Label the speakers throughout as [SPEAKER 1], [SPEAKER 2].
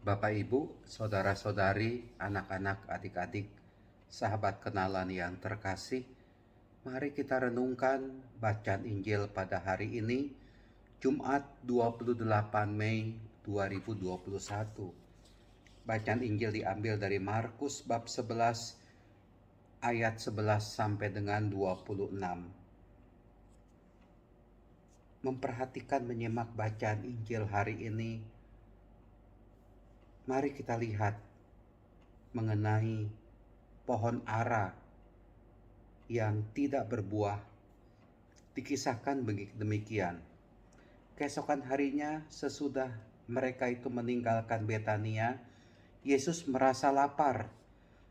[SPEAKER 1] Bapak, Ibu, saudara-saudari, anak-anak, adik-adik, sahabat kenalan yang terkasih, mari kita renungkan bacaan Injil pada hari ini, Jumat 28 Mei 2021. Bacaan Injil diambil dari Markus bab 11 ayat 11 sampai dengan 26. Memperhatikan menyimak bacaan Injil hari ini, mari kita lihat mengenai pohon ara yang tidak berbuah. Dikisahkan demikian. Keesokan harinya sesudah mereka itu meninggalkan Betania, Yesus merasa lapar,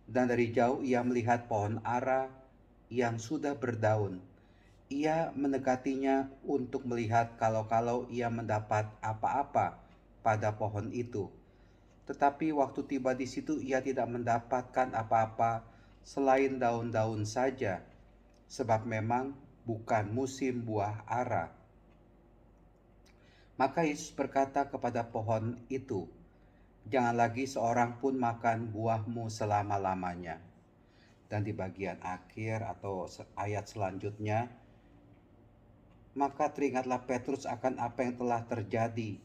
[SPEAKER 1] dan dari jauh ia melihat pohon ara yang sudah berdaun. Ia mendekatinya untuk melihat kalau-kalau ia mendapat apa-apa pada pohon itu. Tetapi waktu tiba di situ ia tidak mendapatkan apa-apa selain daun-daun saja, sebab memang bukan musim buah ara. Maka Yesus berkata kepada pohon itu, "Jangan lagi seorang pun makan buahmu selama-lamanya." Dan di bagian akhir atau ayat selanjutnya, maka teringatlah Petrus akan apa yang telah terjadi,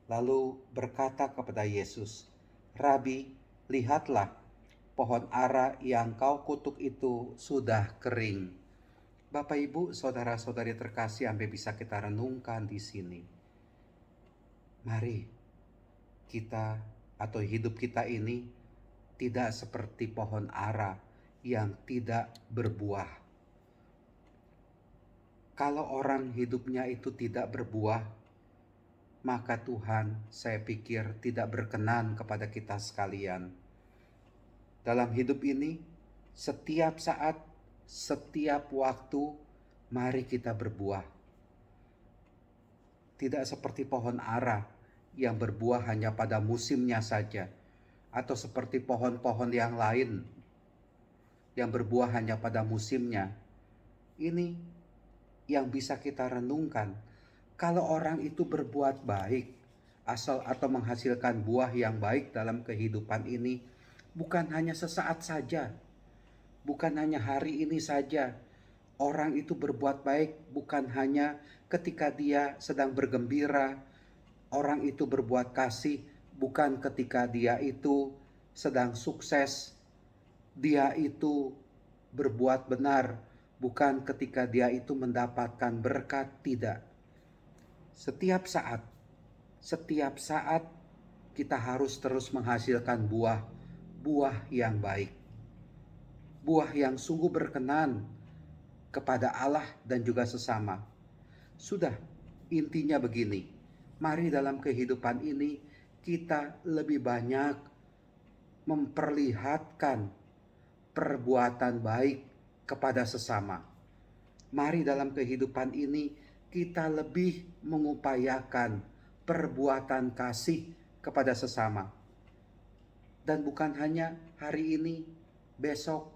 [SPEAKER 1] lalu berkata kepada Yesus, "Rabi, lihatlah, pohon ara yang kau kutuk itu sudah kering." Bapak, Ibu, saudara-saudari terkasih, sampai bisa kita renungkan di sini. Mari kita atau hidup kita ini tidak seperti pohon ara yang tidak berbuah. Kalau orang hidupnya itu tidak berbuah, maka Tuhan, saya pikir, tidak berkenan kepada kita sekalian. Dalam hidup ini, setiap saat, setiap waktu, mari kita berbuah. Tidak seperti pohon ara yang berbuah hanya pada musimnya saja, atau seperti pohon-pohon yang lain yang berbuah hanya pada musimnya. Ini yang bisa kita renungkan. Kalau orang itu berbuat baik atau menghasilkan buah yang baik dalam kehidupan ini, bukan hanya sesaat saja, bukan hanya hari ini saja. Orang itu berbuat baik bukan hanya ketika dia sedang bergembira. Orang itu berbuat kasih bukan ketika dia itu sedang sukses. Dia itu berbuat benar bukan ketika dia itu mendapatkan berkat, tidak. Setiap saat kita harus terus menghasilkan buah yang baik. Buah yang sungguh berkenan kepada Allah dan juga sesama. Sudah, intinya begini. Mari dalam kehidupan ini kita lebih banyak memperlihatkan perbuatan baik kepada sesama. Mari dalam kehidupan ini kita lebih mengupayakan perbuatan kasih kepada sesama. Dan bukan hanya hari ini, besok,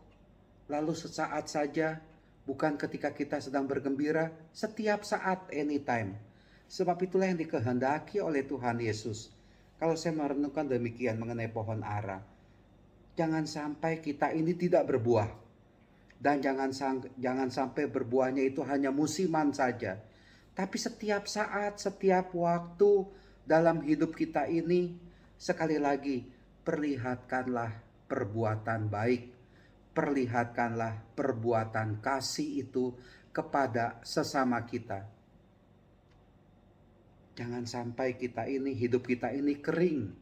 [SPEAKER 1] lalu sesaat saja, bukan ketika kita sedang bergembira, setiap saat, anytime. Sebab itulah yang dikehendaki oleh Tuhan Yesus. Kalau saya merenungkan demikian mengenai pohon ara, jangan sampai kita ini tidak berbuah. Dan jangan sampai berbuahnya itu hanya musiman saja. Tapi setiap saat, setiap waktu dalam hidup kita ini, sekali lagi, perlihatkanlah perbuatan baik. Perlihatkanlah perbuatan kasih itu kepada sesama kita. Jangan sampai hidup kita ini kering.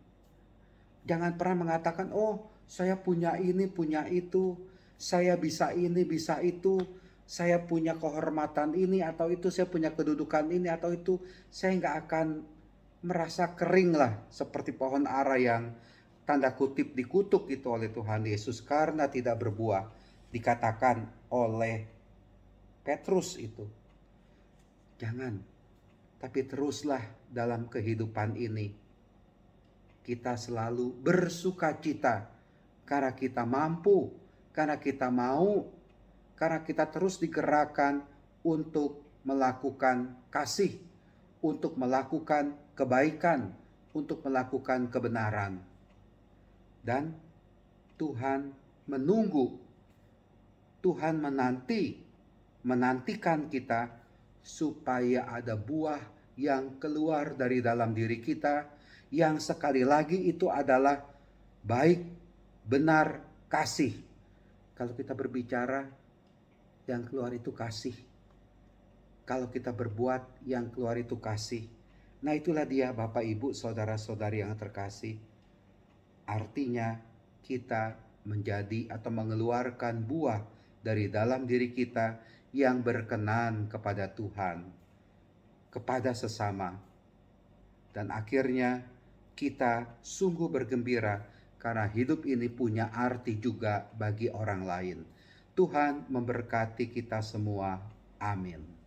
[SPEAKER 1] Jangan pernah mengatakan, "Oh, saya punya ini, punya itu. Saya bisa ini, bisa itu. Saya punya kehormatan ini atau itu. Saya punya kedudukan ini atau itu." Saya nggak akan merasa kering lah seperti pohon ara yang tanda kutip dikutuk itu oleh Tuhan Yesus karena tidak berbuah. Dikatakan oleh Petrus itu. Jangan. Tapi teruslah dalam kehidupan ini. Kita selalu bersukacita karena kita mampu, karena kita mau, karena kita terus digerakkan untuk melakukan kasih, untuk melakukan kebaikan, untuk melakukan kebenaran. Dan Tuhan menunggu, Tuhan menantikan kita supaya ada buah yang keluar dari dalam diri kita, yang sekali lagi itu adalah baik, benar, kasih. Kalau kita berbicara, yang keluar itu kasih. Kalau kita berbuat, yang keluar itu kasih. Nah, itulah dia Bapak Ibu, saudara-saudari yang terkasih. Artinya kita menjadi atau mengeluarkan buah dari dalam diri kita yang berkenan kepada Tuhan, kepada sesama. Dan akhirnya kita sungguh bergembira karena hidup ini punya arti juga bagi orang lain. Tuhan memberkati kita semua. Amin.